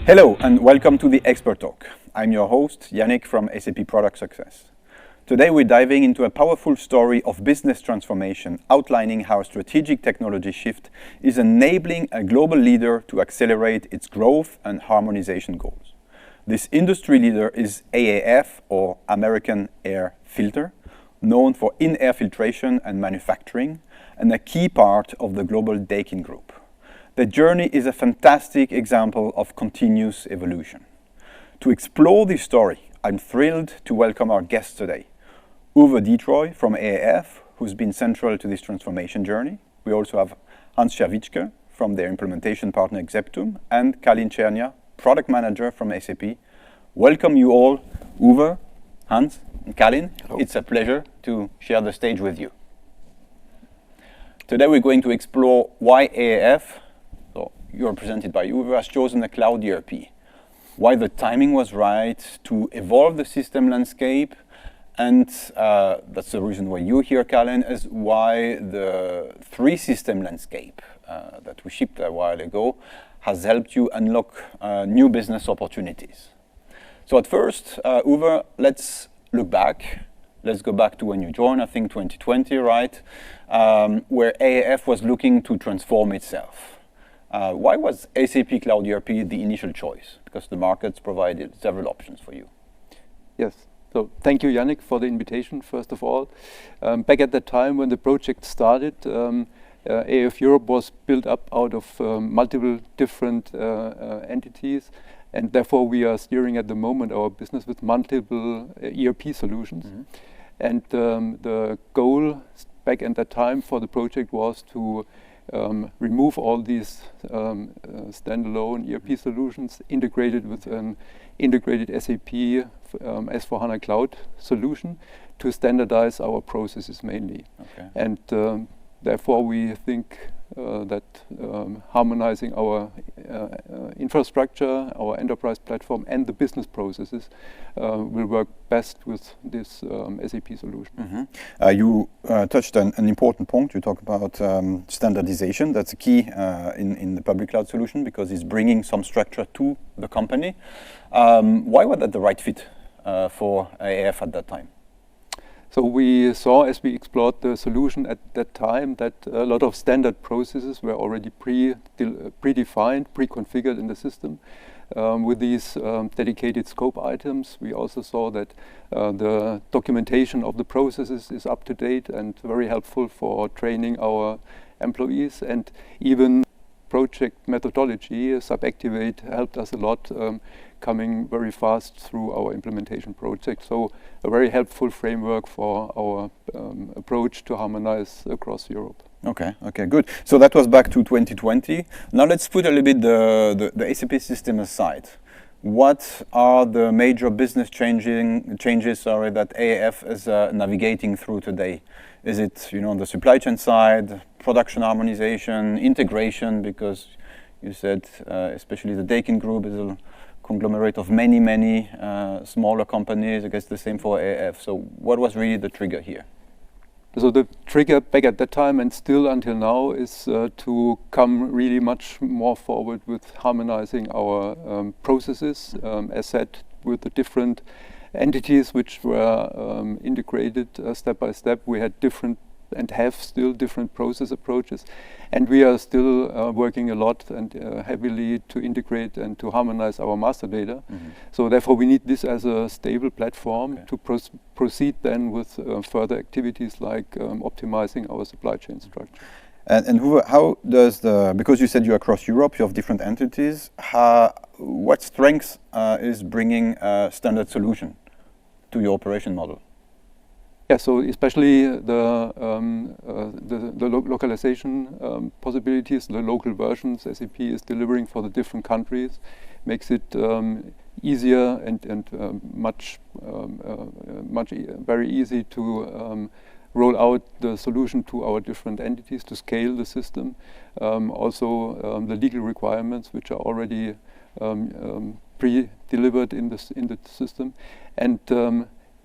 Hello and welcome to the Expert Talk. I'm your host, Yannick from SAP Product Success. Today we're diving into a powerful story of business transformation, outlining how strategic technology shift is enabling a global leader to accelerate its growth and harmonization goals. This industry leader is AAF, or American Air Filter, known for in-air filtration and manufacturing, and a key part of the global Daikin Group. The journey is a fantastic example of continuous evolution. To explore this story, I'm thrilled to welcome our guest today, Uwe Detroy from AAF, who's been central to this transformation journey. We also have Tscherwitschke from their implementation partner Xeptum, and Calin Cernea, product manager from SAP. Welcome you all, Uwe, Hans, and Calin. Hello. It's a pleasure to share the stage with you. Today we're going to explore why AAF, so you're represented by Uwe, has chosen a cloud ERP, why the timing was right to evolve the system landscape, and that's the reason why you're here, Calin, is why the three-system landscape that we shipped a while ago has helped you unlock new business opportunities. So at first, Uwe, let's look back. Let's go back to when you joined, I think 2020, right? Where AAF was looking to transform itself. Why was SAP Cloud ERP the initial choice? Because the markets provided several options for you. Yes, so thank you, Yannick, for the invitation, first of all. Back at the time when the project started, AAF Europe was built up out of multiple different entities, and therefore we are steering at the moment our business with multiple ERP solutions. Mm-hmm. And the goal back at that time for the project was to remove all these standalone ERP solutions, integrated with an integrated SAP S/4HANA Cloud solution to standardize our processes mainly. Okay. And therefore we think that harmonizing our infrastructure, our enterprise platform, and the business processes will work best with this SAP solution. Mm-hmm. You touched an important point. You talk about standardization. That's a key in the public cloud solution because it's bringing some structure to the company. Why was that the right fit for AAF at that time? So we saw, as we explored the solution at that time, that a lot of standard processes were already predefined, pre-configured in the system. With these dedicated scope items, we also saw that the documentation of the processes is up to date and very helpful for training our employees. And even project methodology, SAP Activate, helped us a lot, coming very fast through our implementation project. So a very helpful framework for our approach to harmonize across Europe. Okay, good. So that was back to 2020. Now let's put a little bit the SAP system aside. What are the major business changes that AAF is navigating through today? Is it, on the supply chain side, production harmonization, integration? Because you said, especially the Daikin Group is a conglomerate of many smaller companies. I guess the same for AAF. So what was really the trigger here? So the trigger back at that time and still until now is to come really much more forward with harmonizing our processes, as said, with the different entities which were integrated step by step. We had different and have still different process approaches, and we are still working a lot and heavily to integrate and to harmonize our master data. Mm-hmm. So therefore we need this as a stable platform to proceed then with further activities like optimizing our supply chain structure. And how does because you said you're across Europe, you have different entities, what strengths is bringing a standard solution to your operation model? Yeah, so especially the localization possibilities, the local versions SAP is delivering for the different countries, makes it easier and very easy to roll out the solution to our different entities to scale the system. Also, the legal requirements, which are already pre-delivered in the system, and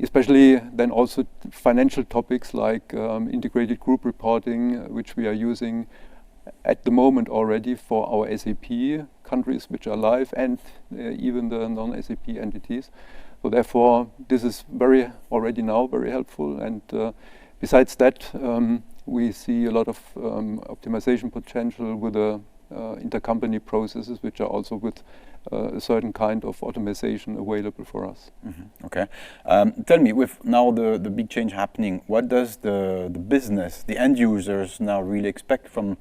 especially then also financial topics like integrated group reporting, which we are using at the moment already for our SAP countries which are live and even the non-SAP entities. So therefore, this is already now very helpful. And besides that, we see a lot of optimization potential with the intercompany processes, which are also with a certain kind of automation available for us. Okay. Tell me, with now the big change happening, what does the business, the end users now really expect from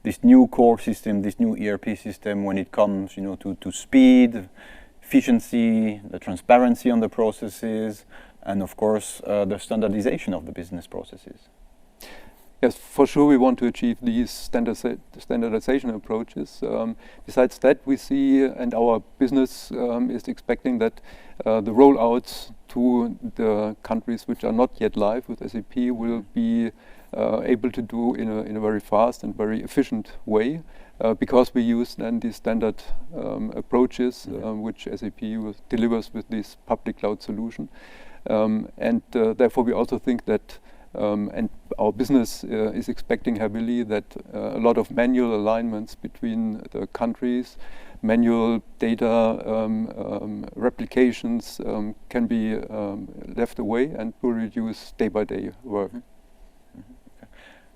this new core system, this new ERP system, when it comes, to speed, efficiency, the transparency on the processes, and of course the standardization of the business processes? Yes, for sure we want to achieve these standardization approaches. Besides that, we see, and our business is expecting that the rollouts to the countries which are not yet live with SAP will be able to do in a very fast and very efficient way, because we use then these standard approaches which SAP delivers with this public cloud solution. And therefore we also think that and our business is expecting heavily that a lot of manual alignments between the countries, manual data replications can be left away and will reduce day-by-day work.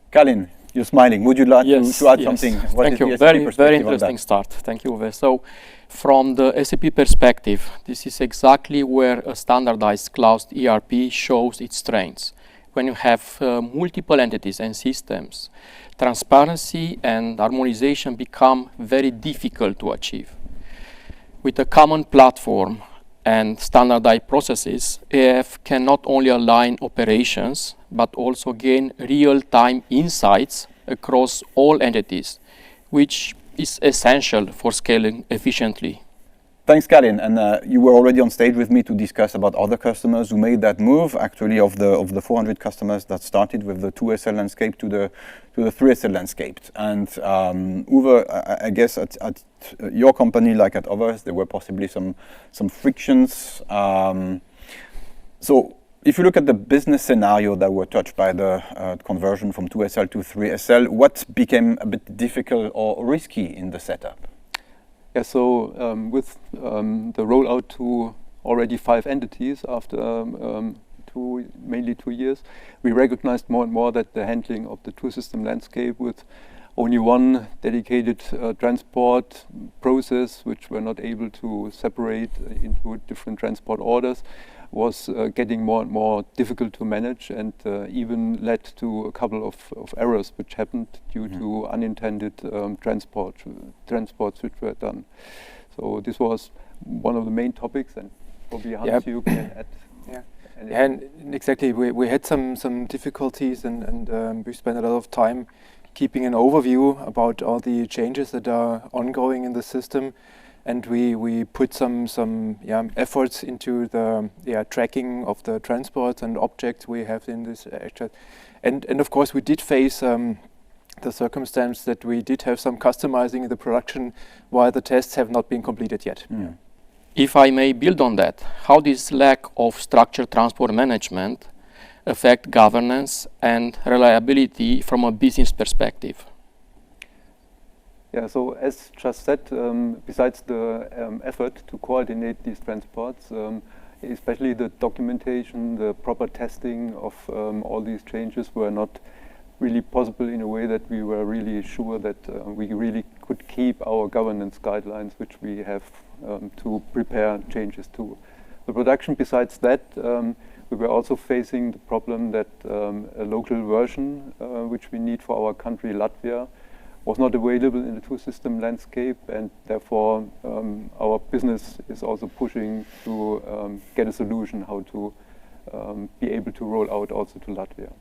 Calin, you're smiling. Would you like to add something? Thank you. Very interesting start. Thank you, Uwe. So, from the SAP perspective, this is exactly where a standardized cloud ERP shows its strengths. When you have multiple entities and systems, transparency and harmonization become very difficult to achieve. With a common platform and standardized processes, AAF can not only align operations, but also gain real-time insights across all entities, which is essential for scaling efficiently. Thanks, Calin. And you were already on stage with me to discuss about other customers who made that move. Actually, of the 400 customers that started with the 2SL landscape to the 3SL landscape. And Uwe, I guess at your company, like at others, there were possibly some frictions. So if you look at the business scenario that were touched by the conversion from 2SL to 3SL, what became a bit difficult or risky in the setup? Yeah, so with the rollout to already 5 entities after mainly 2 years, we recognized more and more that the handling of the 2-system landscape with only one dedicated transport process, which we're not able to separate into different transport orders, was getting more and more difficult to manage, and even led to a couple of errors which happened due to unintended transports which were done. So this was one of the main topics, and probably Hans, you can add. And exactly, we had some difficulties, and we spent a lot of time keeping an overview about all the changes that are ongoing in the system. And we put some efforts into the tracking of the transports and objects we have in this actual. And of course we did face the circumstance that we did have some customizing in the production while the tests have not been completed yet. If I may build on that, how this lack of structured transport management affect governance and reliability from a business perspective? Yeah, so as just said, besides the effort to coordinate these transports, especially the documentation, the proper testing of all these changes were not really possible in a way that we were really sure that we really could keep our governance guidelines, which we have to prepare changes to. The production, besides that, we were also facing the problem that a local version, which we need for our country, Latvia, was not available in the 2-system landscape, and therefore our business is also pushing to get a solution how to be able to roll out also to Latvia.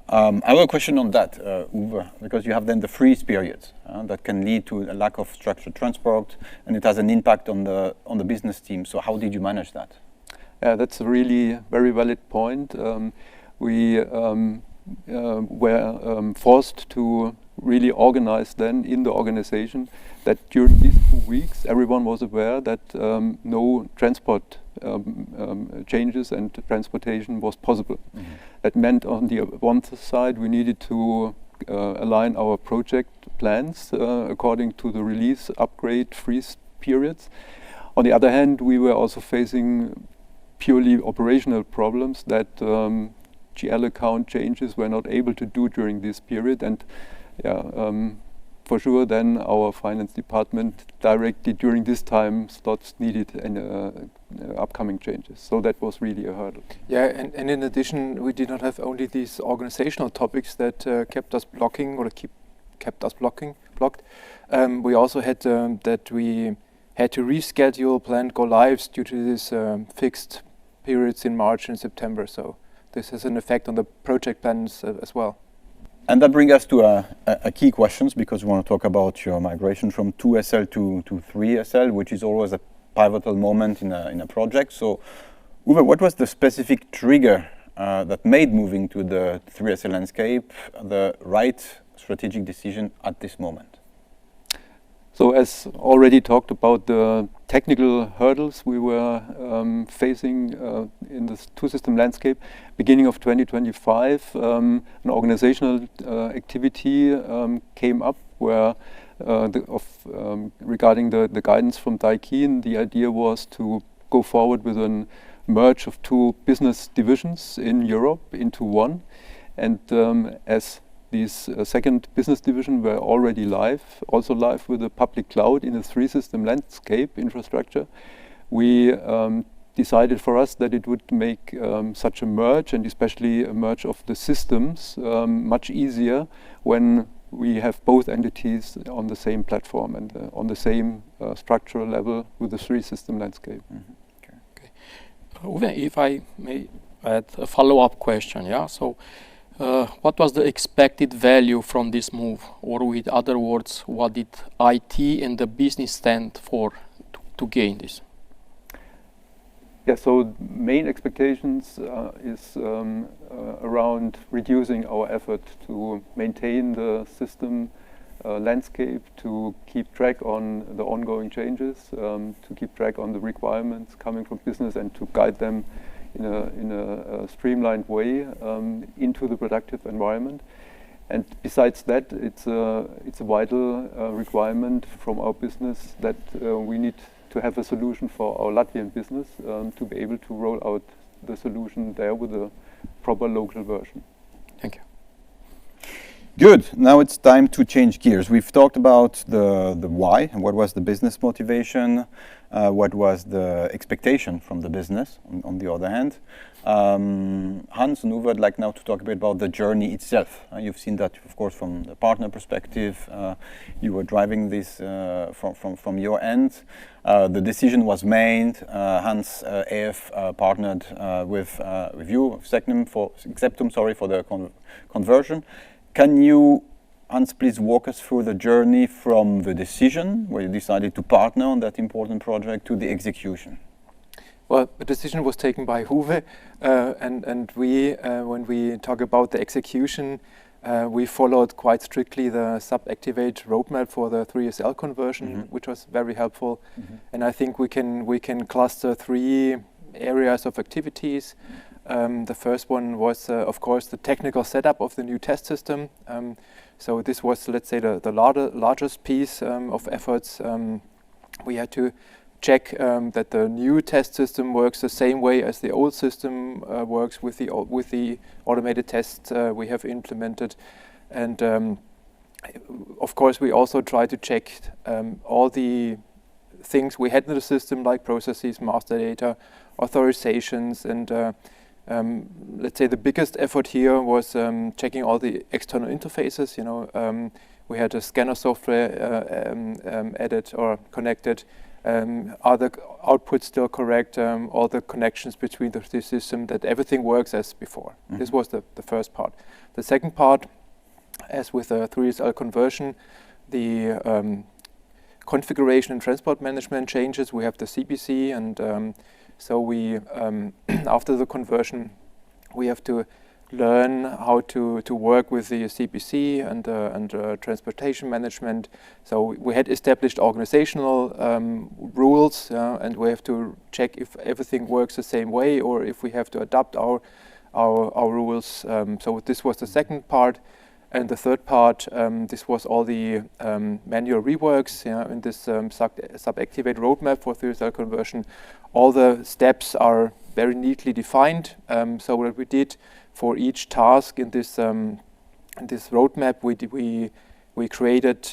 I have a question on that, Uwe, because you have then the freeze periods that can lead to a lack of structured transport, and it has an impact on the business team. So how did you manage that? Yeah, that's a really very valid point. We were forced to really organize then in the organization that during these 2 weeks everyone was aware that no transport changes and transportation was possible. That meant on the one side we needed to align our project plans according to the release, upgrade, freeze periods. On the other hand, we were also facing purely operational problems that GL account changes were not able to do during this period, and for sure then our finance department directly during this time slots needed upcoming changes. So that was really a hurdle. Yeah, and in addition, we did not have only these organizational topics that kept us blocking or kept us blocked. We also had that we had to reschedule planned go lives due to these fixed periods in March and September. So this has an effect on the project plans as well. And that brings us to a key questions, because we want to talk about your migration from 2SL to 3SL, which is always a pivotal moment in a project. So, Uwe, what was the specific trigger that made moving to the 3SL landscape the right strategic decision at this moment? So, as already talked about the technical hurdles we were facing in this two-system landscape, beginning of 2025, an organizational activity came up where regarding the guidance from Daikin, the idea was to go forward with a merge of two business divisions in Europe into one. And as these second business division were already also live with the public cloud in a three-system landscape infrastructure, we decided for us that it would make such a merge, and especially a merge of the systems, much easier when we have both entities on the same platform and on the same structural level with the three-system landscape. Mm-hmm. Okay. Uwe, if I may add a follow-up question, yeah? So, what was the expected value from this move? Or with other words, what did IT and the business stand for to gain this? Yeah, so main expectations is around reducing our effort to maintain the system landscape, to keep track on the ongoing changes, to keep track on the requirements coming from business, and to guide them in a streamlined way into the productive environment. And besides that, it's a vital requirement from our business that we need to have a solution for our Latvian business to be able to roll out the solution there with a proper local version. Thank you. Good. Now it's time to change gears. We've talked about the why and what was the business motivation, what was the expectation from the business on the other hand. Hans and Uwe, I'd like now to talk a bit about the journey itself. You've seen that, of course, from the partner perspective. You were driving this from your end. The decision was made. Hans AF partnered with you, Xeptum, for the conversion. Can you, Hans, please walk us through the journey from the decision, where you decided to partner on that important project, to the execution? Well, the decision was taken by Uwe, and we, when we talk about the execution, we followed quite strictly the SAP Activate roadmap for the 3SL conversion, which was very helpful. And I think we can cluster three areas of activities. The first one was, of course, the technical setup of the new test system. So this was, let's say, the largest piece of efforts. We had to check that the new test system works the same way as the old system works with the automated tests we have implemented. And of course, we also try to check all the things we had in the system, like processes, master data, authorizations, and let's say the biggest effort here was checking all the external interfaces. You know, we had a scanner software added or connected. Are the outputs still correct? All the connections between the system, that everything works as before. This was the first part. The second part, as with the 3SL conversion, the configuration and transport management changes. We have the CPC, and so we, after the conversion, we have to learn how to work with the CPC and transportation management. So we had established organizational rules, and we have to check if everything works the same way or if we have to adapt our rules. So this was the second part. And the third part, this was all the manual reworks in this sub-activate roadmap for fuel cell conversion. All the steps are very neatly defined. So what we did for each task in this roadmap, we created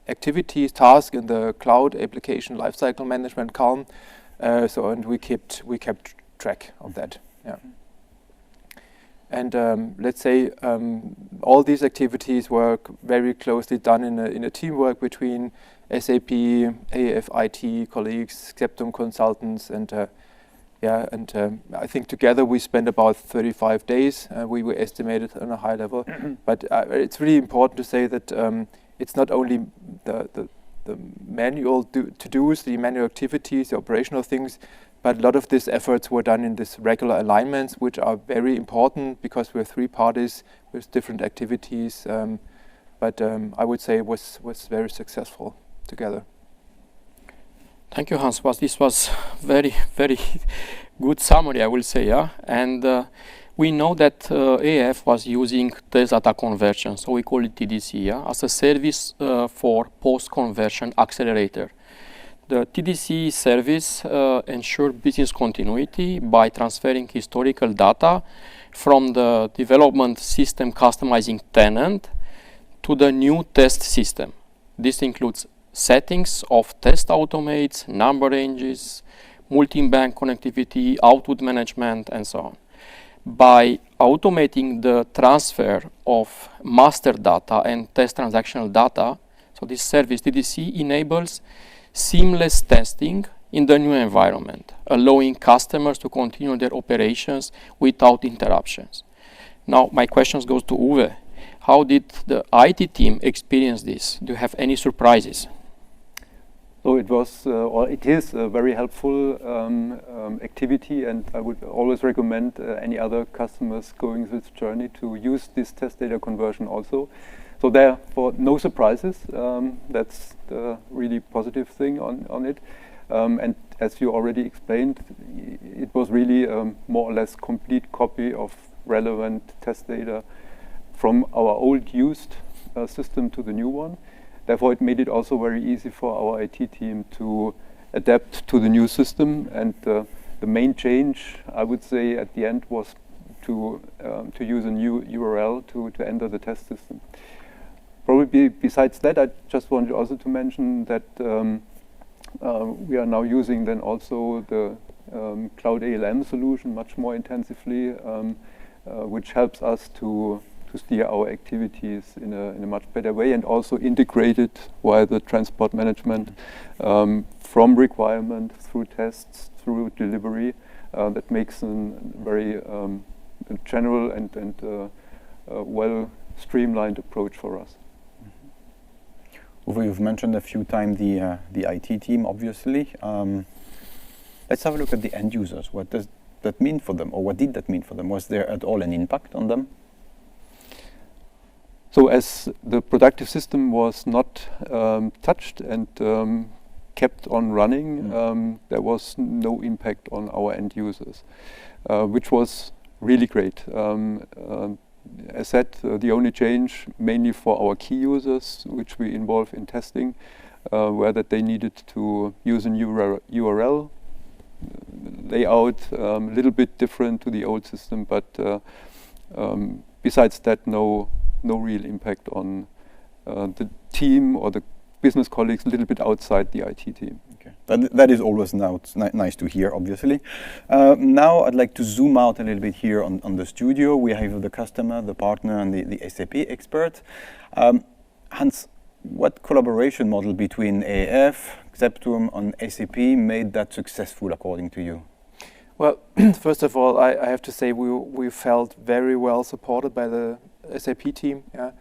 activities, tasks in the cloud application lifecycle management Calin. And we kept track of that. Yeah. And let's say all these activities were very closely done in a teamwork between SAP, AAF IT colleagues, Xeptum consultants, and I think together we spent about 35 days. We were estimated on a high level, but it's really important to say that it's not only the manual to-dos, the manual activities, the operational things, but a lot of these efforts were done in these regular alignments, which are very important because we're 3 parties with different activities. But I would say it was very successful together. Thank you, Hans. This was very, very good summary, I will say. Yeah, and we know that AAF was using test data conversion, so we call it TDC, as a service for post-conversion accelerator. The TDC service ensures business continuity by transferring historical data from the development system customizing tenant to the new test system. This includes settings of test automates, number ranges, multi-bank connectivity, output management, and so on. By automating the transfer of master data and test transactional data, so this service TDC enables seamless testing in the new environment, allowing customers to continue their operations without interruptions. Now, my questions goes to Uwe. How did the IT team experience this? Do you have any surprises? So it was, or it is a very helpful activity, and I would always recommend any other customers going this journey to use this test data conversion also. So therefore, no surprises. That's the really positive thing on it. And as you already explained, it was really more or less complete copy of relevant test data from our old used system to the new one. Therefore, it made it also very easy for our IT team to adapt to the new system. And the main change, I would say, at the end was to use a new URL to enter the test system. Probably besides that, I just wanted also to mention that we are now using then also the Cloud ALM solution much more intensively, which helps us to steer our activities in a much better way, and also integrated via the transport management from requirement through tests through delivery. That makes a very general and well streamlined approach for us. Uwe, you've mentioned a few times the IT team, obviously. Let's have a look at the end users. What does that mean for them, or what did that mean for them? Was there at all an impact on them? So as the productive system was not touched and kept on running, there was no impact on our end users, which was really great. As said, the only change mainly for our key users, which we involve in testing, were that they needed to use a new URL layout, a little bit different to the old system, but besides that, no real impact on the team or the business colleagues a little bit outside the IT team. Okay. That is always nice to hear, obviously. Now I'd like to zoom out a little bit here on the studio. We have the customer, the partner, and the SAP expert. Hans, what collaboration model between AAF, Xeptum, and SAP made that successful according to you? Well, first of all, I have to say we felt very well supported by the SAP team. Yeah.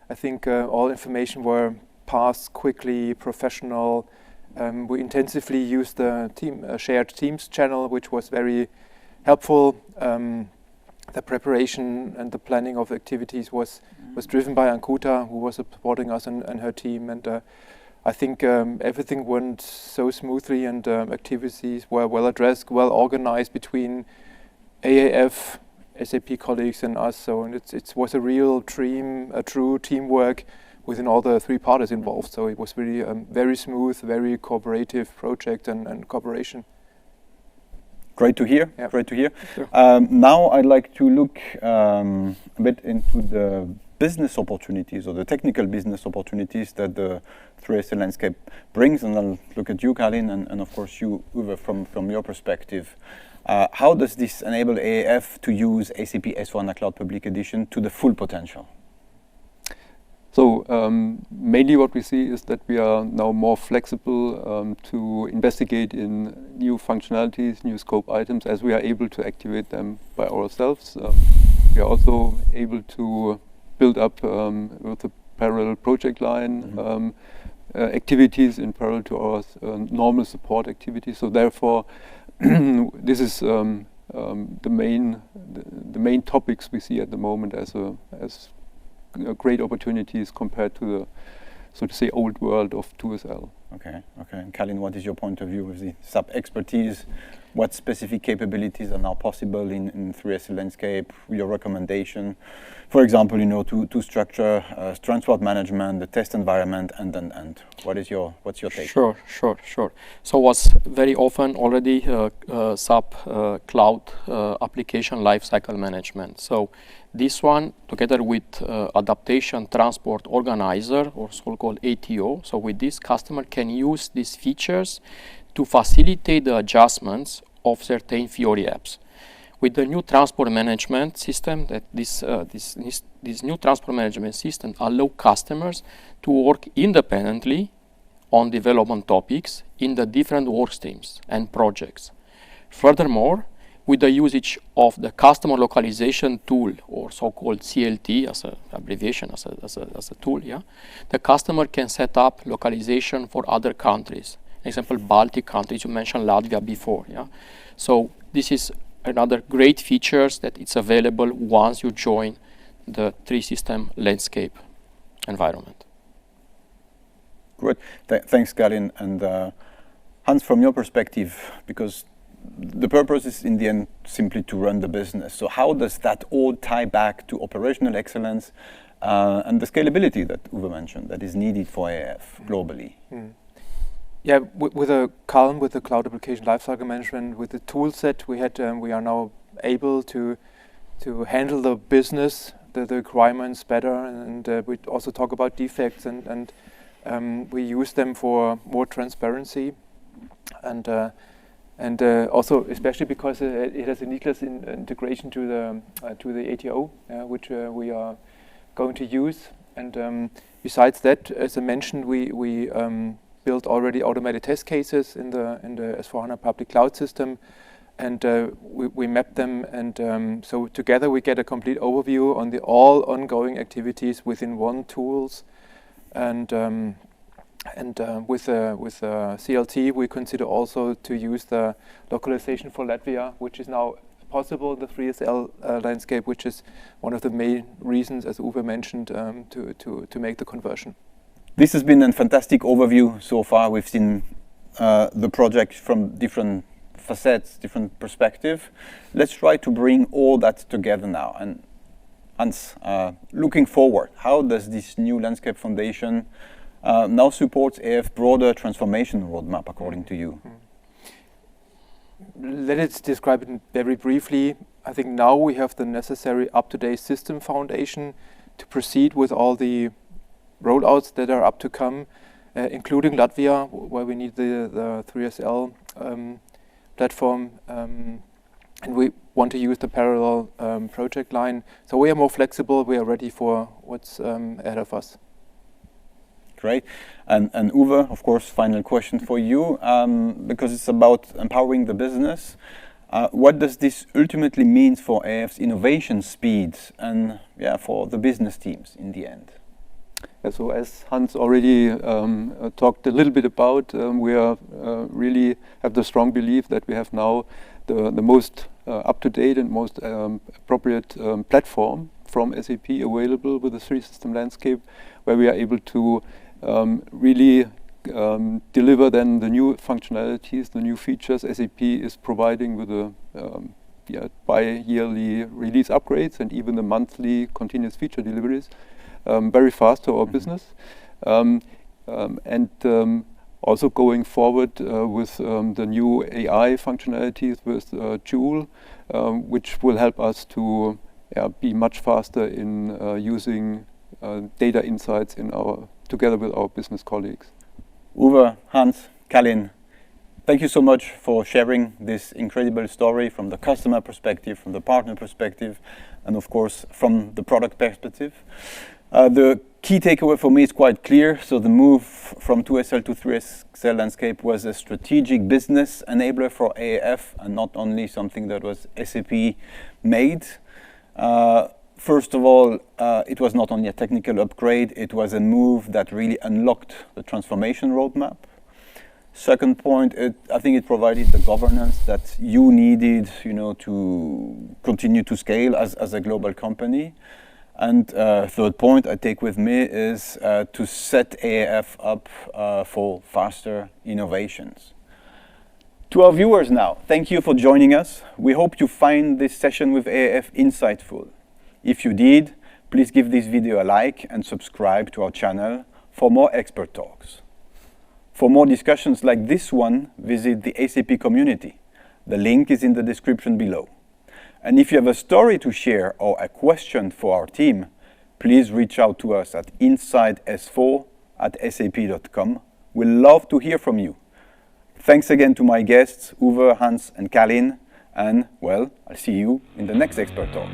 I think all information were passed quickly, professional. We intensively used the shared Teams channel, which was very helpful. The preparation and the planning of activities was driven by Ankuta, who was supporting us and her team. And I think everything went so smoothly, and activities were well addressed, well organized between AAF, SAP colleagues and us. So and it was a real true teamwork within all the three parties involved. So it was really very smooth, very cooperative project and cooperation. Great to hear. Yep. Great to hear. Sure. Now I'd like to look a bit into the business opportunities or the technical business opportunities that the 3SL landscape brings, and I'll look at you, Calin, and of course you, Uwe, from your perspective. How does this enable AAF to use SAP S/4HANA Cloud Public Edition to the full potential? So mainly what we see is that we are now more flexible to investigate in new functionalities, new scope items, as we are able to activate them by ourselves. We are also able to build up with a parallel project line activities in parallel to our normal support activities. So therefore, this is the main topics we see at the moment as great opportunities compared to the, so to say, old world of 2SL. Okay. And Calin, what is your point of view with the SAP expertise? What specific capabilities are now possible in 3SL landscape? Your recommendation, for example, to structure transport management, the test environment, and what's your take? Sure. So was very often already SAP Cloud Application Lifecycle Management. So this one, together with Adaptation Transport Organizer, or so-called ATO, so with this, customer can use these features to facilitate the adjustments of certain Fiori apps. With the new transport management system, that this new transport management system allow customers to work independently on development topics in the different work streams and projects. Furthermore, with the usage of the customer localization tool, or so-called CLT as an abbreviation, as a tool, the customer can set up localization for other countries. Example, Baltic countries, you mentioned Latvia before. So this is another great features that it's available once you join the 3-system landscape environment. Good. Thanks, Calin. And Hans, from your perspective, because the purpose is in the end simply to run the business. So how does that all tie back to operational excellence and the scalability that Uwe mentioned that is needed for AAF globally? Yeah, with the Cloud Application Lifecycle Management, with the tool set we had, we are now able to handle the business, the requirements better, and we also talk about defects, and we use them for more transparency, and also especially because it has a needless integration to the ATO, which we are going to use. And besides that, as I mentioned, we built already automated test cases in the S/4HANA public cloud system, and we map them, and so together we get a complete overview on all ongoing activities within one tools, and with CLT we consider also to use the localization for Latvia, which is now possible in the 3SL landscape, which is one of the main reasons, as Uwe mentioned, to make the conversion. This has been a fantastic overview so far. We've seen the project from different facets, different perspective. Let's try to bring all that together now. And Hans, looking forward, how does this new landscape foundation now support AAF broader transformation roadmap according to you? Let us describe it very briefly. I think now we have the necessary up-to-date system foundation to proceed with all the rollouts that are up to come, including Latvia, where we need the 3SL platform, and we want to use the parallel project line. So we are more flexible, we are ready for what's ahead of us. Great. And Uwe, of course, final question for you, because it's about empowering the business. What does this ultimately mean for AAF's innovation speed and for the business teams in the end? So as Hans already talked a little bit about, we are really have the strong belief that we have now the most up-to-date and most appropriate platform from SAP available with the 3-system landscape, where we are able to really deliver then the new functionalities, the new features SAP is providing with the bi-yearly release upgrades and even the monthly continuous feature deliveries very fast to our business. Also going forward with the new AI functionalities with Joule, which will help us to be much faster in using data insights together with our business colleagues. Uwe, Hans, Calin, thank you so much for sharing this incredible story from the customer perspective, from the partner perspective, and of course from the product perspective. The key takeaway for me is quite clear. So the move from 2SL to 3SL landscape was a strategic business enabler for AAF and not only something that was SAP made. First of all, it was not only a technical upgrade, it was a move that really unlocked the transformation roadmap. Second point, I think it provided the governance that you needed, to continue to scale as a global company. And third point I take with me is to set AAF up for faster innovations. To our viewers now, thank you for joining us. We hope you find this session with AAF insightful. If you did, please give this video a like and subscribe to our channel for more expert talks. For more discussions like this one, visit the SAP community. The link is in the description below. And if you have a story to share or a question for our team, please reach out to us at insiders4@sap.com. We'd love to hear from you. Thanks again to my guests, Uwe, Hans, and Calin. And, well, I'll see you in the next Expert Talk.